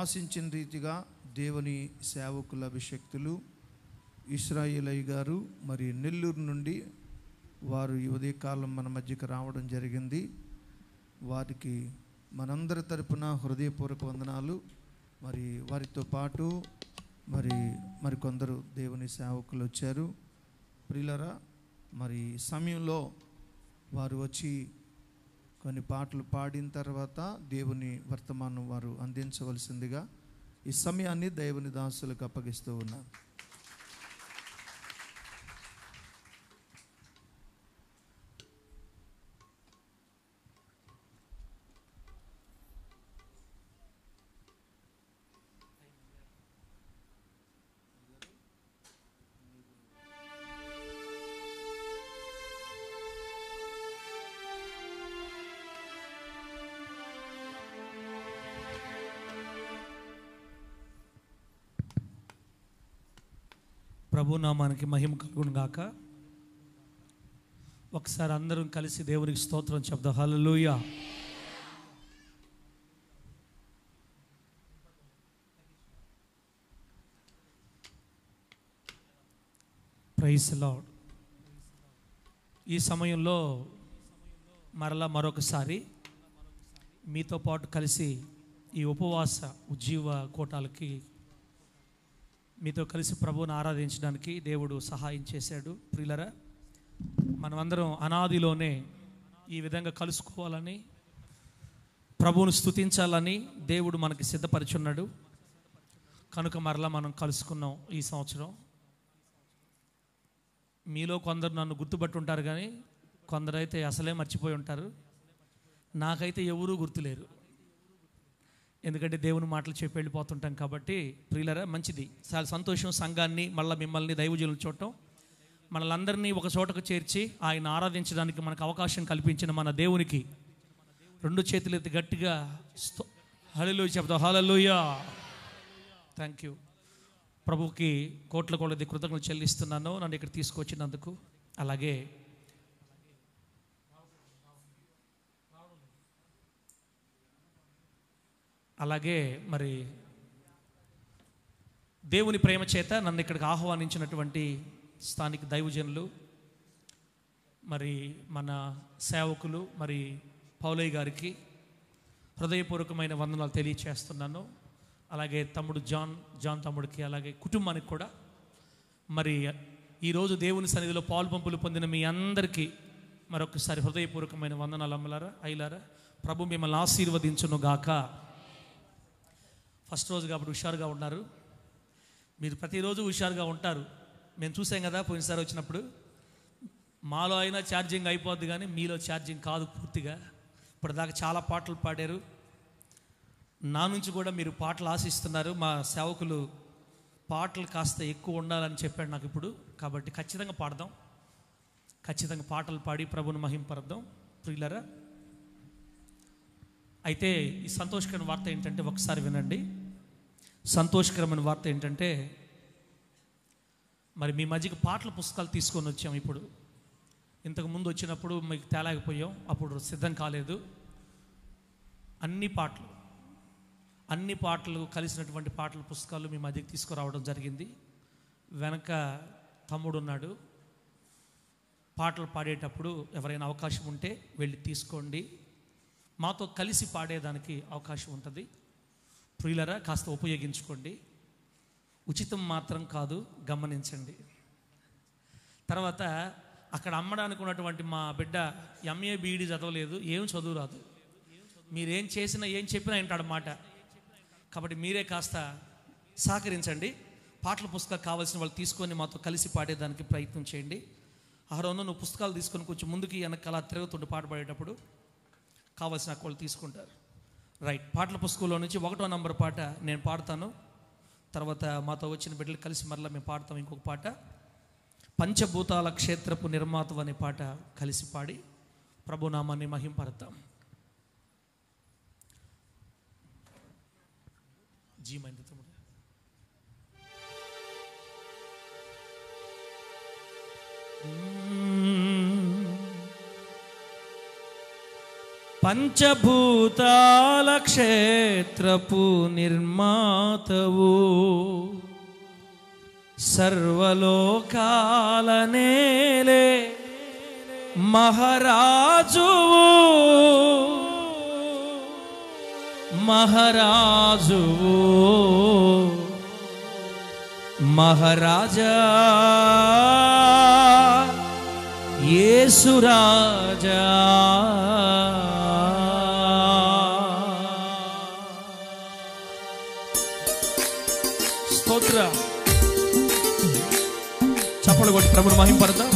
ఆశించిన రీతిగా దేవుని సేవకుల అభిషక్తులు ఇశ్రాయేలయ్య గారు మరి నెల్లూరు నుండి వారు ఈ ఉదయకాలం మన మధ్యకు రావడం జరిగింది. వారికి మనందరి తరపున హృదయపూర్వక వందనాలు. మరి వారితో పాటు మరికొందరు దేవుని సేవకులు వచ్చారు. ప్రియులారా, మరి సమయంలో వారు వచ్చి కొన్ని పాటలు పాడిన తర్వాత దేవుని వర్తమానం వారు అందించవలసిందిగా ఈ సమయాన్ని దేవుని దాసులకు అప్పగిస్తూ ఉన్నాను. ప్రభు నామానికి మహిమ కలుగును గాక. ఒకసారి అందరం కలిసి దేవునికి స్తోత్రం చెప్దాం. హల్లెలూయా. Praise the Lord. ఈ సమయంలో మరొకసారి మీతో పాటు కలిసి ఈ ఉపవాస ఉజ్జీవ కూటాలకి మీతో కలిసి ప్రభువుని ఆరాధించడానికి దేవుడు సహాయం చేశాడు. ప్రియులరా, మనమందరం అనాదిలోనే ఈ విధంగా కలుసుకోవాలని, ప్రభువును స్తుతించాలని దేవుడు మనకి సిద్ధపరిచున్నాడు. కనుక మనం కలుసుకున్నాం ఈ సంవత్సరం. మీలో కొందరు నన్ను గుర్తుపట్టి ఉంటారు, కానీ కొందరైతే అసలే మర్చిపోయి ఉంటారు. నాకైతే ఎవరూ గుర్తులేరు, ఎందుకంటే దేవుని మాటలు చెప్పి వెళ్ళిపోతుంటాం కాబట్టి. ప్రియులరా, మంచిది, చాలా సంతోషం. సంఘాన్ని మళ్ళీ మిమ్మల్ని దైవజనులు చూడటం, మనలందరినీ ఒక చోటకు చేర్చి ఆయన ఆరాధించడానికి మనకు అవకాశం కల్పించిన మన దేవునికి రెండు చేతులు ఎత్తి గట్టిగా హల్లెలూయా చెప్తాం. హల్లెలూయా. Thank you. ప్రభుకి కోట్ల కొలది కృతజ్ఞతలు చెల్లిస్తున్నాను నన్ను ఇక్కడ తీసుకొచ్చినందుకు. అలాగే మరి దేవుని ప్రేమ చేత నన్ను ఇక్కడికి ఆహ్వానించినటువంటి స్థానిక దైవజనులు, మరి మన సేవకులు, మరి పౌలయ్య గారికి హృదయపూర్వకమైన వందనాలు తెలియచేస్తున్నాను. అలాగే తమ్ముడు జాన్ తమ్ముడికి, అలాగే కుటుంబానికి కూడా. మరి ఈరోజు దేవుని సన్నిధిలో పాలుపంపులు పొందిన మీ అందరికీ మరొకసారి హృదయపూర్వకమైన వందనాలు. అమ్మలారా, అయ్యలారా, ప్రభు మిమ్మల్ని ఆశీర్వదించును గాక. ఫస్ట్ రోజు కాబట్టి హుషారుగా ఉన్నారు. మీరు ప్రతిరోజు హుషారుగా ఉంటారు. మేము చూసాం కదా పోయినసారి వచ్చినప్పుడు. మాలో అయినా ఛార్జింగ్ అయిపోద్ది, కానీ మీలో ఛార్జింగ్ కాదు పూర్తిగా. ఇప్పటిదాకా చాలా పాటలు పాడారు. నా నుంచి కూడా మీరు పాటలు ఆశిస్తున్నారు. మా సేవకులు పాటలు కాస్త ఎక్కువ ఉండాలని చెప్పాడు నాకు ఇప్పుడు. కాబట్టి ఖచ్చితంగా పాడదాం, ఖచ్చితంగా పాటలు పాడి ప్రభుని మహింపరద్దాం. ప్రియులరా, అయితే ఈ సంతోషకరమైన వార్త ఏంటంటే, ఒకసారి వినండి. సంతోషకరమైన వార్త ఏంటంటే, మరి మీ మధ్యకి పాటల పుస్తకాలు తీసుకొని వచ్చాం. ఇప్పుడు ఇంతకుముందు వచ్చినప్పుడు మీకు తేలేకపోయాం, అప్పుడు సిద్ధం కాలేదు. అన్ని పాటలు కలిసినటువంటి పాటల పుస్తకాలు మీ మధ్యకి తీసుకురావడం జరిగింది. వెనక తమ్ముడు ఉన్నాడు. పాటలు పాడేటప్పుడు ఎవరైనా అవకాశం ఉంటే వెళ్ళి తీసుకోండి. మాతో కలిసి పాడేదానికి అవకాశం ఉంటుంది. ప్రియులరా, కాస్త ఉపయోగించుకోండి. ఉచితం మాత్రం కాదు, గమనించండి. తర్వాత అక్కడ అమ్మడానికి ఉన్నటువంటి మా బిడ్డ ఎంఏ బీఈడి చదవలేదు, ఏం చదువు రాదు. మీరేం చేసినా ఏం చెప్పినా వింటాడు మాట. కాబట్టి మీరే కాస్త సహకరించండి. పాటల పుస్తకాలు కావాల్సిన వాళ్ళు తీసుకొని మాతో కలిసి పాడేదానికి ప్రయత్నం చేయండి. ఆ రోజు నువ్వు పుస్తకాలు తీసుకొని కొంచెం ముందుకి వెనకాల తిరుగుతుంటే పాట పాడేటప్పుడు కావాల్సిన వాళ్ళు తీసుకుంటారు. రైట్. పాటల పుస్తకంలో నుంచి 1వ నంబర్ పాట నేను పాడతాను. తర్వాత మాతో వచ్చిన బిడ్డలు కలిసి మరలా మేము పాడతాం. ఇంకొక పాట పంచభూతాల క్షేత్రపు నిర్మాత అనే పాట కలిసి పాడి ప్రభునామాన్ని మహింపరద్దాం. జీ మైండ్ తమ్ముడు. పంచభూతాల క్షేత్రపు నిర్మాతవు, సర్వలోకాల నేలే మహారాజువు, మహారాజువు, మహారాజా యేసురాజా. స్తోత్ర. చప్పలు కొట్టి ప్రభుని మహింపడతాం.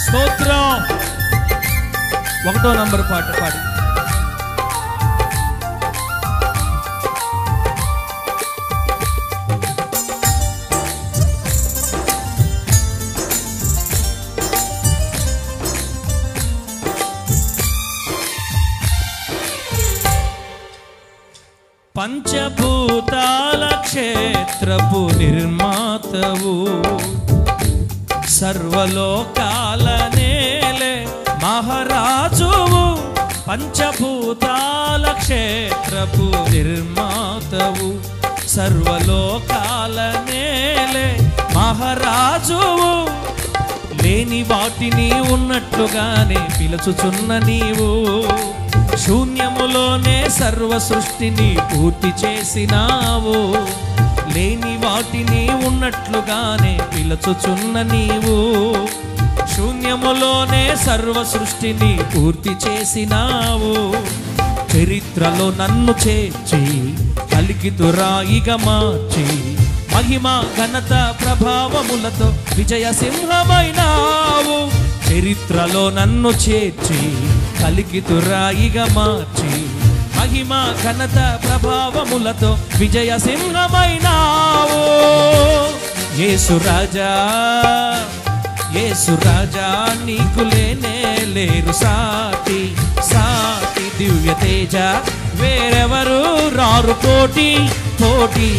స్తోత్రం. 1వ నంబర్ పాట పాడి. పంచభూతాల క్షేత్రపు నిర్మాతవు, సర్వలోకాల నేలే మహారాజువు, పంచభూతాల క్షేత్రపు నిర్మాతవు, సర్వలోకాల నేలే మహారాజువు. లేని వాటిని ఉన్నట్లుగానే పిలుచుచున్న నీవు, శూన్యములోనే సర్వ సృష్టిని పూర్తి చేసినావు. లేని వాటిని ఉన్నట్లుగానే పిలుచుచున్న నీవు, శూన్యములోనే సర్వ సృష్టిని పూర్తి చేసినావు. చరిత్రలో నన్ను చేర్చి కలికితురాయిగా మార్చి, మహిమ ఘనత ప్రభావములతో విజయ సింహమైనావు. చరిత్రలో నన్ను చేర్చి కలికితురాయిగా మార్చి, మహిమ ఘనత ప్రభావములతో విజయ సింహమైనావు. యేసురాజా, యేసురాజా నీకు లేనే లేరు సాటి, సాటి దివ్య తేజ వేరెవరు రారు పోటీ, పోటీ.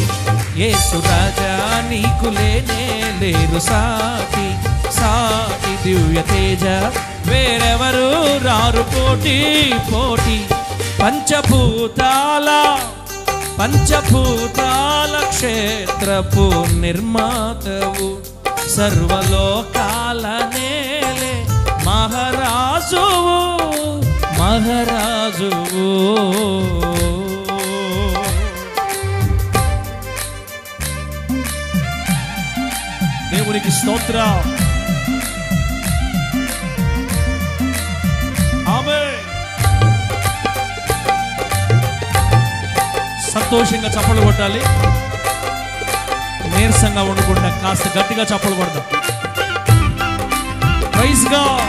యేసురాజా నీకు లేనే లేరు సాటి, సాటి దివ్య తేజ వేరెవరు రారు పోటీ, పోటీ. పంచభూతాల క్షేత్రపు నిర్మాతవు, సర్వలోకాల నేలే మహారాజువు, మహారాజువు. దేవునికి స్తోత్రం. ఆమేన్. సంతోషంగా చప్పలు కొట్టాలి, నీరసంగా ఉండకుండా కాస్త గట్టిగా చప్పలు కొడదాం. Praise God.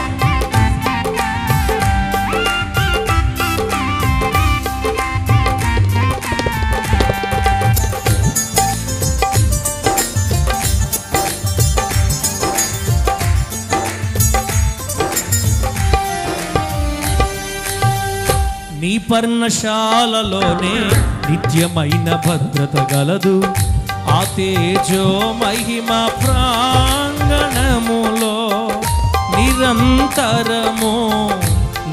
నీ పర్ణశాలలోనే నిత్యమైన భద్రత గలదు, ఆ తేజో మహిమ ప్రాంగణములో నిరంతరము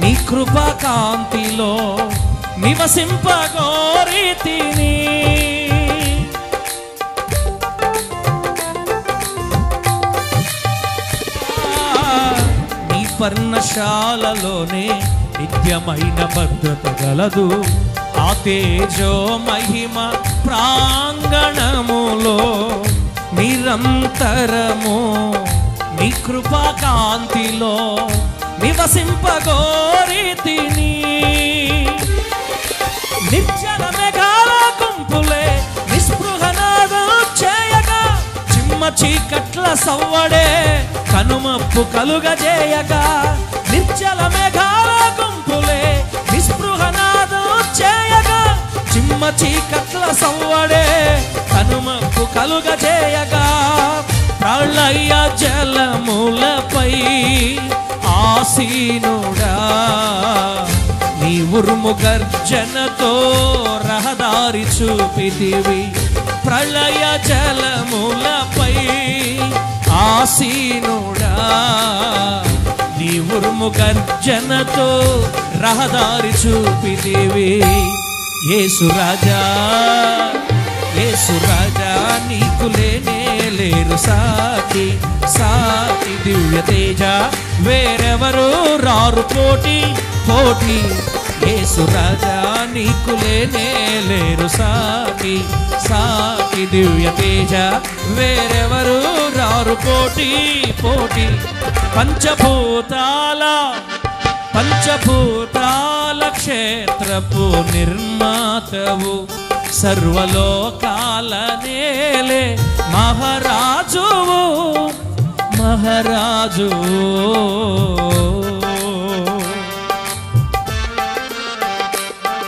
నీ కృపా కాంతిలో నివసింపగోరితిని. నీ పర్ణశాలలోనే నిత్యమైన భద్రత గలదు, ఆ తేజో మహిమ ప్రాంగణములో నిరంతరము నీ కృపా కాంతిలో నివసింపగోరితిని. నిర్జన మేఘాల గుంపులే నిస్పృహనాదం చేయగా, చిమ్మ చీకట్ల సవ్వడే కనుమప్పు కలుగజేయగా, నిర్జల మేఘాల గుంపులే నిస్పృహనాదం చేయగా, చిమ్మ చీకట్ల సవ్వడే కనుమప్పు కలుగజేయగా, ప్రళయ జలములపై ఆసీనుడా నీవు ఉరుము గర్జనతో రహదారి చూపితివి, ప్రళయ జలములపై ఆసీనుడా. నీ ఉరుము గర్జనతో రహదారి చూపితివి. యేసు రాజా, యేసు రాజా, నీకు లేనే లేరు సాటి, సాటి దివ్య తేజ వేరెవరు రారు పోటీ, పోటీ. యేసు రాజా, నీకు లేనే లేరు సాటి, సాటి దివ్య తేజ వేరెవరు రారు పోటీ, పోటీ. పంచభూతాల క్షేత్రపు నిర్మాతవు, సర్వలోకాల నేలే మహారాజువు, మహారాజు.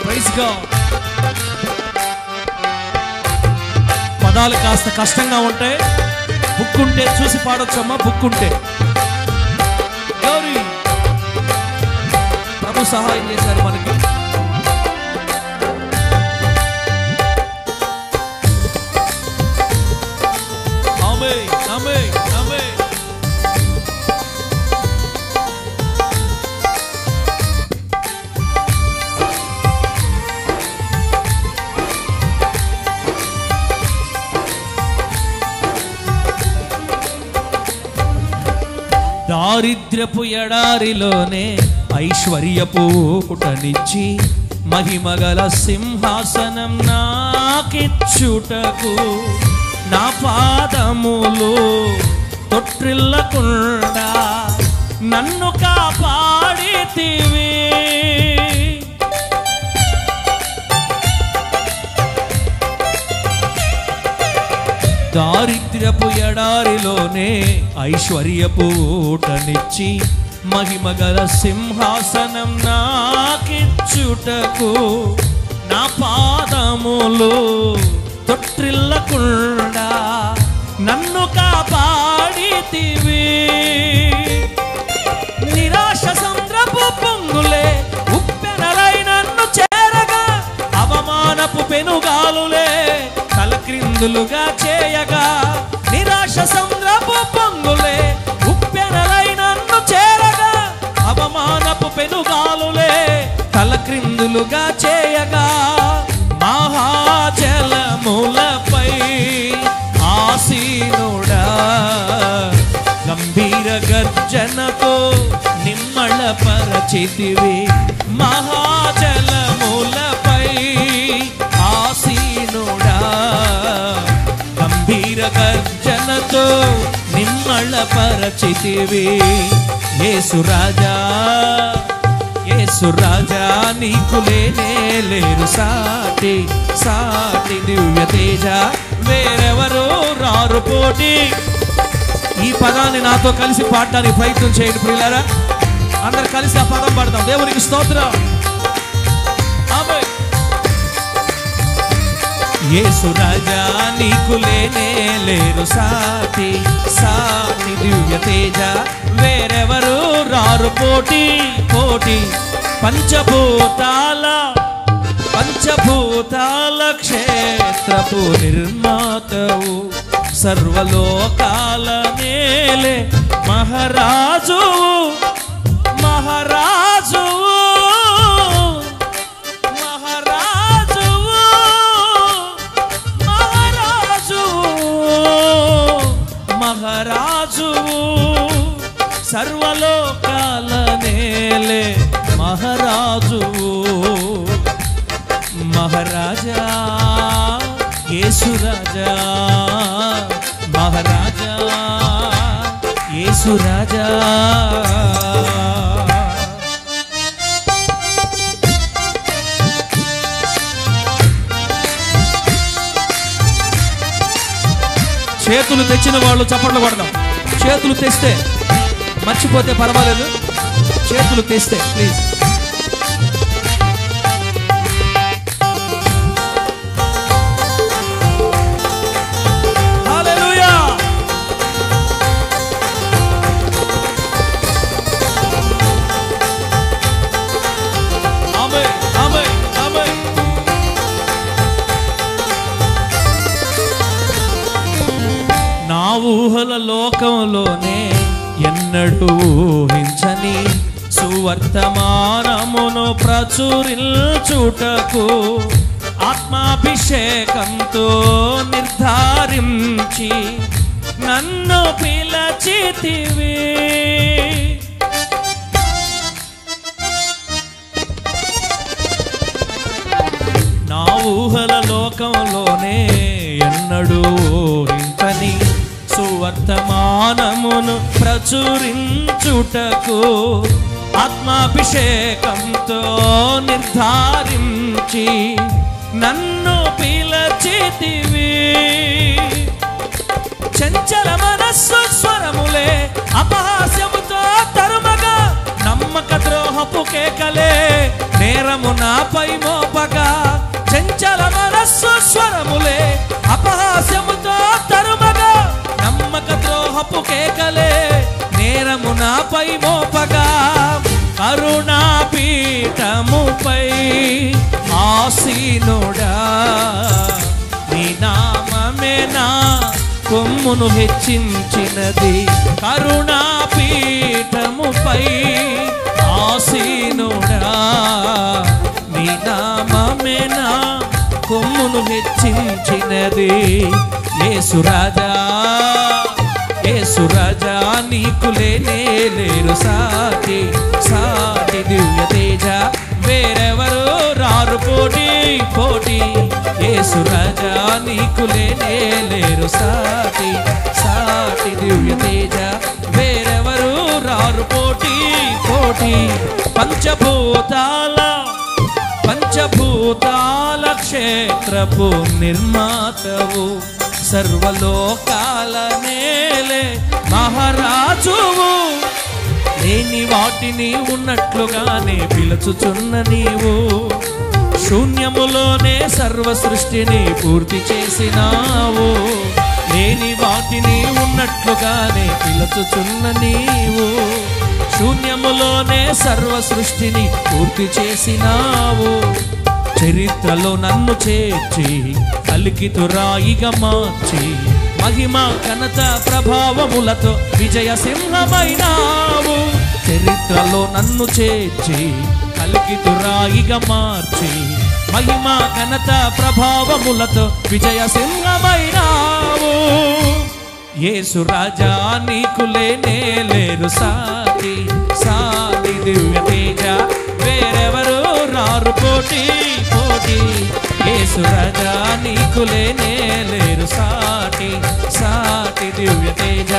Praise God. పదాలు కాస్త కష్టంగా ఉంటాయి, బుక్ ఉంటే చూసి పాడొచ్చమ్మా, బుక్ ఉంటే. ప్రభు సహాయం చేశారు మనకి. ఆమేన్, ఆమేన్, ఆమేన్. దారిద్ర్యపు ఎడారిలోనే ఐశ్వర్యపు ఊటనిచ్చి, మహిమగల సింహాసనం నాకిచ్చుటకు, నా పాదములు తొట్టిల్లకుండా నన్ను కాపాడితివి. దారిద్ర్యపు ఎడారిలోనే ఐశ్వర్యపు ఊటనిచ్చి, మహిమగల సింహాసనం నాకిచ్చుటకు, నా పాదములు తొట్టిల్లకుండా నన్ను కాపాడితివి. నిరాశ సంద్రపు పొంగులే ఉప్పెనలై నన్ను చేరగా, అవమానపు పెనుగాలులే తలక్రిందులుగా చేయగా. నిరాశ సంద్రపు పొంగులే ఉప్పెనలై నన్ను చేరగా, అవమానపు పెనుగాలులే తలక్రిందులుగా చేయగా. మహాజలములపై ఆసీనుడా, గంభీర గర్జనతో నిమ్మళపరచితివి. మహాజలములపై ఆసీనుడా, గంభీర గర్జనతో నిమ్మళపరచితివి. యేసు రాజా, యేసు రాజా, నీకు లేనే లేరు సాటి, సాటి దివ్య తేజ వేరెవరు రారు పోటీ. ఈ పదాన్ని నాతో కలిసి పాడడానికి ప్రయత్నం చేయండి ప్రియులారా. అందరు కలిసి ఆ పదం పాడదాం. దేవునికి స్తోత్రం. ఆమేన్. యేసు రాజా, నీకు లేనే లేరు సాటి, సాటి దివ్య తేజ వేరెవరు రారు పోటీ, పోటీ. పంచభూతాల క్షేత్రపు నిర్మాతవు, సర్వలోకాల నేలే మహారాజువు, మహారాజువు, మహారాజువు, మహారాజువు, మహారాజువు. సర్వలోకాల నేలే మహారాజువు, మహారాజా. యేసు రాజా, మహారాజా, యేసు రాజా. చేతులు తెచ్చిన వాళ్ళు చప్పట్లు కొడదాం. చేతులు తెస్తే, మర్చిపోతే పర్వాలేదు, చేతులు తెస్తే ప్లీజ్. హల్లెలూయా. ఆమేన్. ఊహల లోకంలోనే ఎన్నడూ ఊహించని సువర్తమానమును ప్రచురించుటకు ఆత్మాభిషేకంతో నిర్ధారించి నన్ను పిలచితివి. నా ఊహల లోకంలోనే ఎన్నడూ ఊహించని సువర్తమానమును ప్రచురించుటకు ఆత్మాభిషేకంతో నిర్ధారించి నన్ను పిలచితివి. చంచల మనస్సు స్వరములే అపహాస్యముతో తరుమగా, నమ్మక ద్రోహపు కేకలే నేరము నాపై మోపగా. చంచల మనస్సు స్వరములే అపహాస్యముతో తరుమగా, నమ్మక ద్రోహపు కేకలే నేరము నాపై మోపగా. కరుణాపీఠముపై ఆసీనుడా, నీ నామమే నా కొమ్మును హెచ్చించినది. కరుణాపీఠముపై ఆసీనుడా, నీ నామమే నా కొమ్మును హెచ్చించినది. యేసురాజా యేసురాజా నీకు లేనే లేరు సాటి, సాటి దివ్య తేజ వేరెవరు రారు పోటీ పోటీ. యేసురాజా నీకు లేనే లేరు సాటి, సాటి దివ్య తేజ వేరెవరు రారు పోటీ పోటీ. పంచభూతాల క్షేత్రపు నిర్మాతవు, సర్వలోకాల నేలే మహారాజువు. లేని వాటిని ఉన్నట్లుగానే పిలుచుచున్న నీవు, శూన్యములోనే సర్వ సృష్టిని పూర్తి చేసినావు. లేని వాటిని ఉన్నట్లుగానే పిలుచుచున్న నీవు, శూన్యములోనే సర్వ సృష్టిని పూర్తి చేసినావు. చరిత్రలో నన్ను చేర్చి కలికితురాయిగా మార్చి, మహిమ ఘనత ప్రభావములతో విజయ సింహమైనావు. చరిత్రలో నన్ను చేర్చి కలికితురాయిగా మార్చి, మహిమ ఘనత ప్రభావములతో విజయ సింహమైనావు. యేసురాజా నీకు లేనే లేరు సాటి, సాటి దివ్య తేజ వేరెవరు రారు పోటీ పోటీ. యేసురాజా నీకు లేనే లేరు సాటి, సాటి దివ్య తేజ.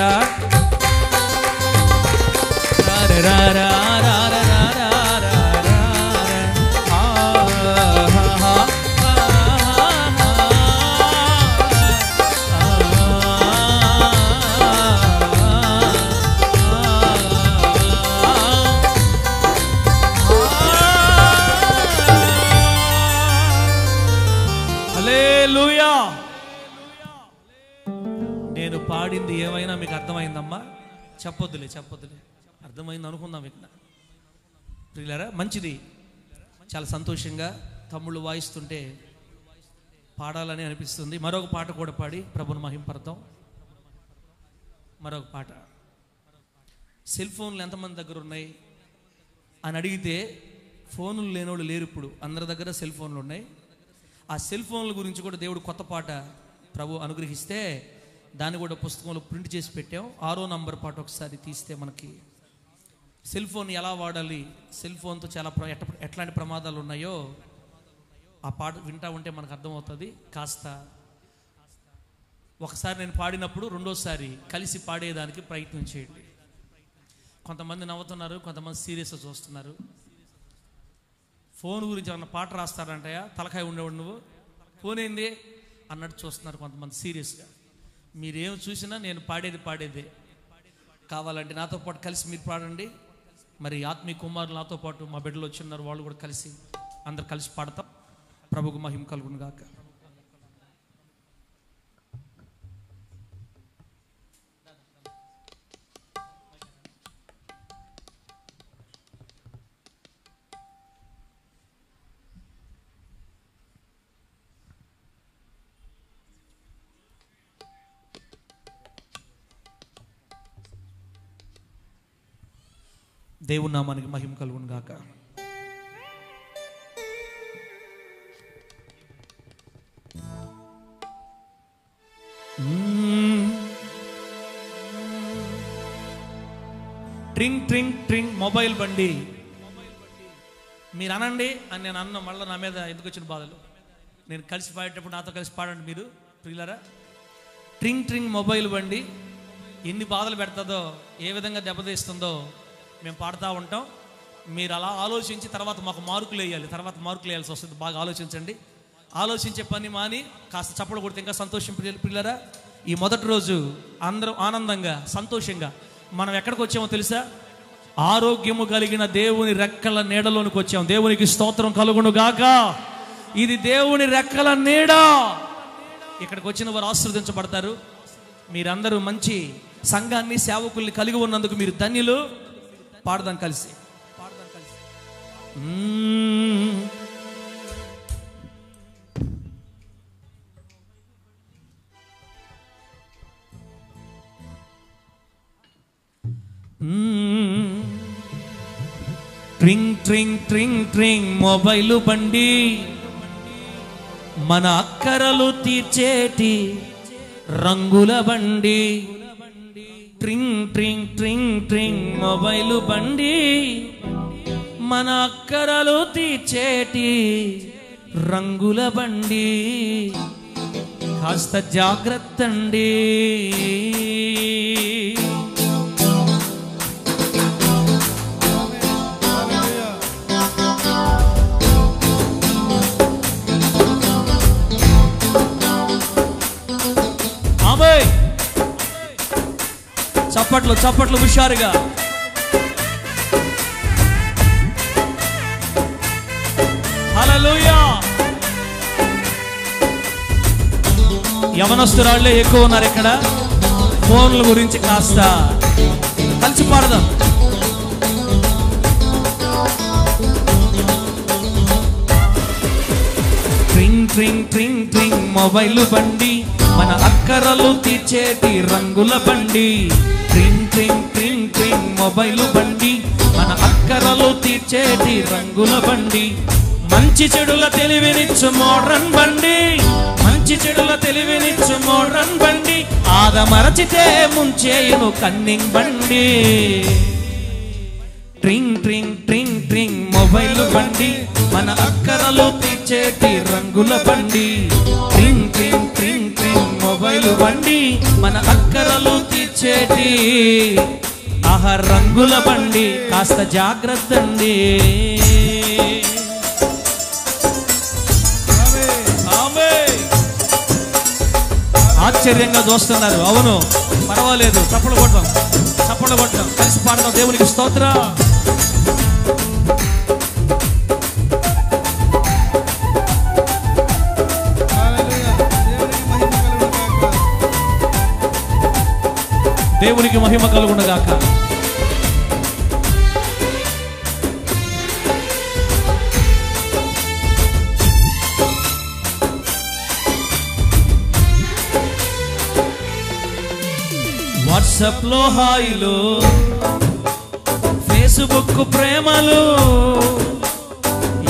నేను పాడింది ఏమైనా మీకు అర్థమైందమ్మా? చెప్పొద్దులే అర్థమైంది అనుకుందాం. ఇక్కడ ప్రియులారా, మంచిది, చాలా సంతోషంగా తమ్ముళ్ళు వాయిస్తుంటే పాడాలని అనిపిస్తుంది. మరొక పాట కూడా పాడి ప్రభుని మహింపడతాం. మరొక పాట, సెల్ ఫోన్లు ఎంతమంది దగ్గర ఉన్నాయి అని అడిగితే ఫోన్లు లేనోళ్ళు లేరు. ఇప్పుడు అందరి దగ్గర సెల్ ఫోన్లు ఉన్నాయి. ఆ సెల్ ఫోన్ల గురించి కూడా దేవుడు కొత్త పాట ప్రభు అనుగ్రహిస్తే దాన్ని కూడా పుస్తకంలో ప్రింట్ చేసి పెట్టాం. 6వ నంబర్ పాట ఒకసారి తీస్తే మనకి సెల్ ఫోన్ ఎలా వాడాలి, సెల్ ఫోన్తో చాలా ఎట్లాంటి ప్రమాదాలు ఉన్నాయో ఆ పాట వింటా ఉంటే మనకు అర్థమవుతుంది. కాస్త ఒకసారి నేను పాడినప్పుడు రెండోసారి కలిసి పాడేదానికి ప్రయత్నం చేయండి. కొంతమంది నవ్వుతున్నారు, కొంతమంది సీరియస్గా చూస్తున్నారు. ఫోన్ గురించి ఏమన్నా పాట రాస్తారంటయా, తలకాయ ఉండేవాడు నువ్వు, ఫోన్ ఏంది అన్నట్టు చూస్తున్నారు కొంతమంది సీరియస్గా. మీరేం చూసినా నేను పాడేదే. కావాలంటే నాతో పాటు కలిసి మీరు పాడండి. మరి ఆత్మీయ కుమారులు నాతో పాటు మా బిడ్డలు వచ్చిన్నారు, వాళ్ళు కూడా కలిసి అందరు కలిసి పాడతాం. ప్రభుకు మహిమ కలుగును గాక. దేవుని నామానికి మహిమ కలుగును గాక. ట్రింగ్ ట్రింగ్ ట్రింగ్ మొబైల్ బండి. మీరు అనండి అని నేను అన్న, మళ్ళీ నా మీద ఎందుకు వచ్చిన బాధలు. నేను కలిసి పాడేటప్పుడు నాతో కలిసి పాడండి మీరు ప్రియులారా. ట్రింగ్ ట్రింగ్ మొబైల్ బండి ఎన్ని బాధలు పెడుతుందో, ఏ విధంగా దెబ్బతీస్తుందో మేము పాడుతూ ఉంటాం. మీరు అలా ఆలోచించి తర్వాత మాకు మార్కులు వేయాల్సి వస్తుంది. బాగా ఆలోచించండి. ఆలోచించే పని మాని కాస్త చప్పలు కొడితే ఇంకా సంతోషం పిల్లరా. ఈ మొదటి రోజు అందరూ ఆనందంగా సంతోషంగా మనం ఎక్కడికి వచ్చామో తెలుసా? ఆరోగ్యము కలిగిన దేవుని రెక్కల నీడలోనికి వచ్చాము. దేవునికి స్తోత్రం కలుగును గాక. ఇది దేవుని రెక్కల నీడ. ఇక్కడికి వచ్చిన వారు ఆశీర్వదించబడతారు. మీరందరూ మంచి సంఘాన్ని, సేవకుల్ని కలిగి ఉన్నందుకు మీరు ధన్యులు. పాడదాం కలిసి. ట్రింగ్ ట్రింగ్ ట్రింగ్ ట్రింగ్ మొబైలు బండి, మన అక్కరలు తీర్చేటి రంగుల బండి. ట్రింగ్ ట్రింగ్ ట్రింగ్ ట్రింగ్ మొబైలు బండి, మన అక్కరలు తీర్చేటి రంగుల బండి. కాస్త జాగ్రత్త అండి. చప్పట్లు చప్పట్లు హుషారుగా. హల్లెలూయా. యవనస్తురాళ్ళే ఎక్కువ ఉన్నారు ఇక్కడ. ఫోన్ల గురించి కాస్త కలిసి పాడదాం. ట్రింగ్ ట్రింగ్ ట్రింగ్ ట్రింగ్ మొబైలు బండి, మన అక్కరలు తీర్చేటి రంగుల బండి. ట్రింగ్ ట్రింగ్ ట్రింగ్ ట్రింగ్ మొబైలు బండి, మన అక్కరలు తీర్చేటి రంగుల బండి. మంచి చెడుల తెలివినిచ్చు మోడ్రన్ బండి, మంచి చెడుల తెలివినిచ్చు మోడ్రన్ బండి. ఆదమరచితే ముంచేయును కన్నింగ్ బండి. ట్రింగ్ ట్రింగ్ ట్రింగ్ ట్రింగ్ మొబైలు బండి, మన అక్కరలు తీర్చేటి రంగుల బండి. ట్రింగ్ ట్రింగ్ ట్రింగ్ ట్రింగ్ మొబైలు బండి, మన అక్కరలు తీర్చేటి ఆహా రంగుల బండి. కాస్త జాగ్రత్త అండి. ఆశ్చర్యంగా చూస్తున్నారు. అవును, పర్వాలేదు. చప్పలు కొట్టడం కలిసి పాడడం. దేవునికి స్తోత్రం. దేవునికి మహిమ కలుగునగాక. వాట్సాప్ లో హాయిలు, ఫేస్బుక్ ప్రేమలు,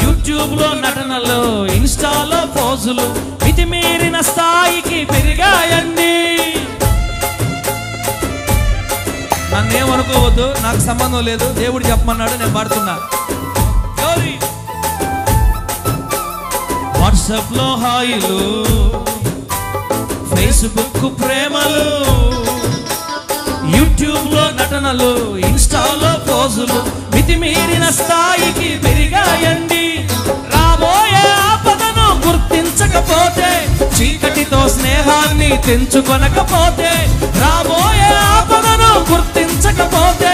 యూట్యూబ్ లో నటనలు, ఇన్స్టాలో పోజులు మితిమీరిన స్థాయికి పెరిగాయండి. నన్నేమనుకోవద్దు, నాకు సంబంధం లేదు. దేవుడు చెప్పమన్నాడు, నేను పాడుతున్నా. వాట్సాప్ లో హాయిలు, ఫేస్బుక్ ప్రేమలు, యూట్యూబ్ లో నటనలు, ఇన్స్టాలో పోజులు మితిమీరిన స్థాయికి పెరిగాయండి. రాబోయే ఆపదను గుర్తించకపోతే, చీకటితో స్నేహాన్ని తెంచుకొనకపోతే, రాబోయే ఆపదను గుర్తించకపోతే,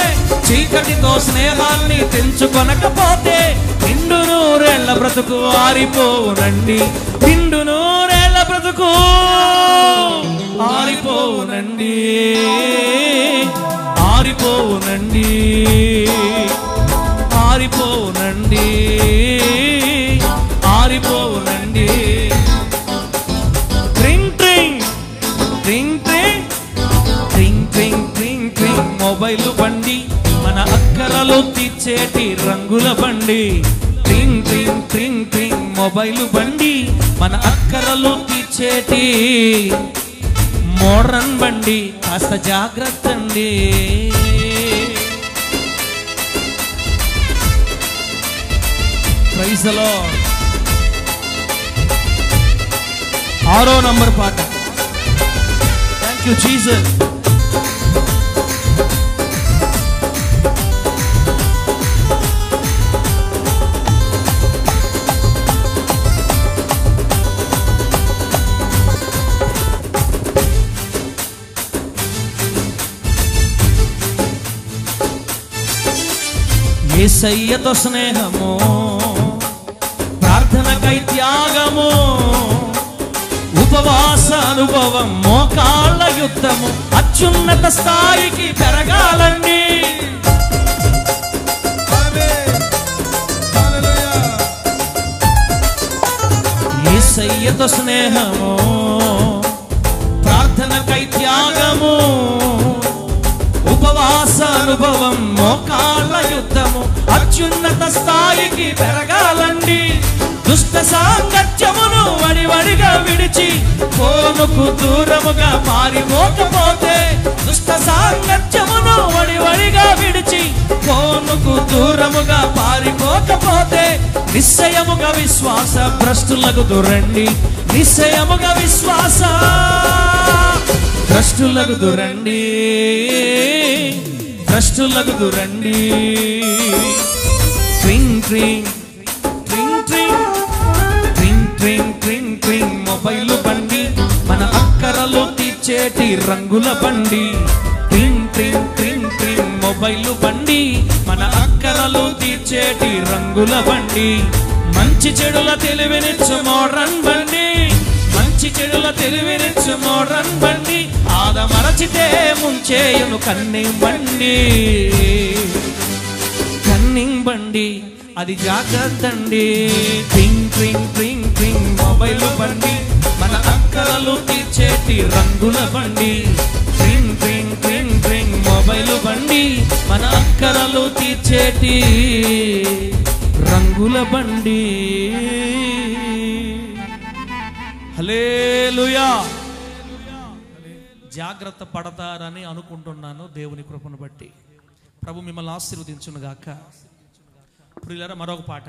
చీకటితో స్నేహాన్ని తెంచుకొనకపోతే, నిండు నూరేళ్ల బ్రతుకు ఆరిపోవునండి. నిండు నూరేళ్ల బ్రతుకు ఆరిపోవునండి. ఆరిపోవునండి. ఆరిపోవునండి. ఆరిపోవునండి. ట్రింగ్ ట్రింగ్ ట్రింగ్ ట్రింగ్ ట్రింగ్ ట్రింగ్ ట్రింగ్ ట్రింగ్ మొబైలు బండి, మన అక్కరలు రంగుల బండి, ట్రింగ్ ట్రింగ్ ట్రింగ్ ట్రింగ్ మొబైల్ బండి, మన అక్కరలు తీర్చేటి మోడ్రన్ బండి, కాస్త జాగ్రత్త అండి. Praise the lord. 6వ నంబర్ పాట. Thank you Jesus. యేసయ్యతో స్నేహము, ప్రార్థనకై త్యాగము, ఉపవాస అనుభవం, మోకాళ్ళ యుద్ధము, అత్యున్నత స్థాయికి పెరగాలండి. యేసయ్యతో స్నేహము, ప్రార్థనకై త్యాగము, ఉపవాస అనుభవం, మోకాళ్ళ యుద్ధము, అత్యున్నత స్థాయికి పెరగాలండి. దుష్ట సాంగత్యమును వడివడిగా విడిచి ఫోనుకు దూరముగా పారిపోకపోతే, దుష్ట సాంగత్యమును వడివడిగా విడిచి ఫోనుకు దూరముగా పారిపోకపోతే, నిశ్చయముగా విశ్వాస భ్రష్టులకు దూరండి. నిశ్చయముగా విశ్వాస భ్రష్టులకు దూరండి. భ్రష్టులకు దూరండి. ట్రింగ్ ట్రింగ్ ట్రింగ్ ట్రింగ్ ట్రింగ్ ట్రింగ్ ట్రింగ్ ట్రింగ్ మొబైల్ బండి, మన అక్కరలు తీర్చేటి రంగుల బండి. ట్రింగ్ ట్రింగ్ ట్రింగ్ ట్రింగ్ మొబైల్ బండి, మన అక్కరలు తీర్చేటి రంగుల బండి. మంచి చెడుల తెలివినిచ్చు మోడ్రన్ బండి, మంచి చెడుల తెలివినిచ్చు మోడ్రన్ బండి, ఆదమరచితే ముంచేయును కన్నింగ్ బండి. కన్నింగ్ బండి అది జాగ్రత్త అండి. ట్రింగ్ ట్రింగ్ ట్రింగ్ ట్రింగ్ మొబైల్ బండి, మన అక్కరలు తీర్చేటి రంగుల బండి. ట్రింగ్ ట్రింగ్ ట్రింగ్ ట్రింగ్ మొబైల్ బండి, మన అక్కరలు తీర్చేటి రంగుల బండి. హల్లెలూయా. జాగ్రత్త పడతారని అనుకుంటున్నాను దేవుని కృపను బట్టి. ప్రభు మిమ్మల్ని ఆశీర్వదించును గాక. ప్రియులారా, మరొక పాట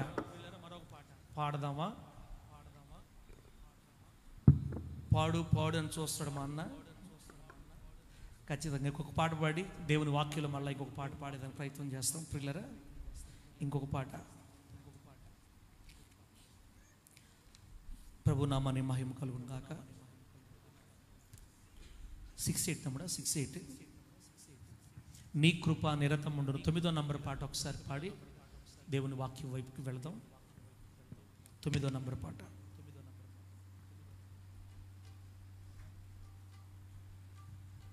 పాడదామా? పాడు పాడు అని చూస్తాడు మా అన్న. ఖచ్చితంగా ఇంకొక పాట పాడి దేవుని వాక్యంలో మళ్ళీ ఇంకొక పాట పాడేదానికి ప్రయత్నం చేస్తాం. ప్రియులారా, ఇంకొక పాట. ప్రభు నామాని మహిమ కలుగును గాక. 68 తమ్ముడా, 68. నీ కృప నిరతముండును. 9వ నంబర్ పాట ఒకసారి పాడి దేవుని వాక్యం వైపుకి వెళదాం. 9వ నంబర్ పాట.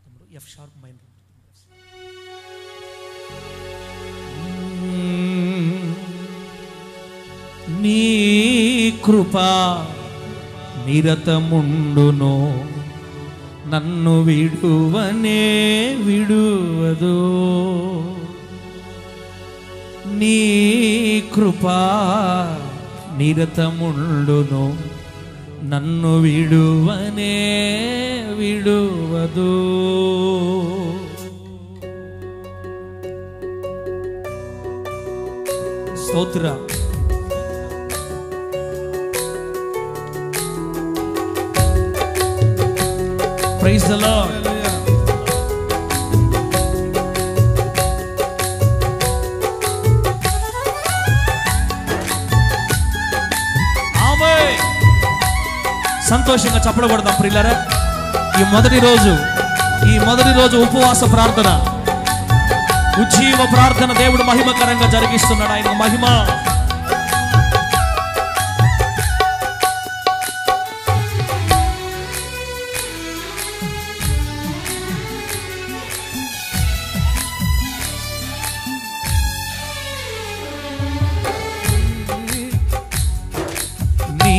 తమ్ముడు ఎఫ్ షార్ప్ మైనర్. నీ కృప నిరతముండును, నన్ను విడువనే విడువదు. నీ కృప నిరతముండును, నన్ను విడువనే విడువదు. స్తోత్ర. Praise the Lord. ఆమేన్. సంతోషంగా చప్పట్లు కొడదాం ప్రియులారా. ఈ మొదటి రోజు ఉపవాస ప్రార్థన, ఉజ్జీవ ప్రార్థన దేవుడు మహిమకరంగా జరిగిస్తున్నాడు. ఆయన మహిమ. నీ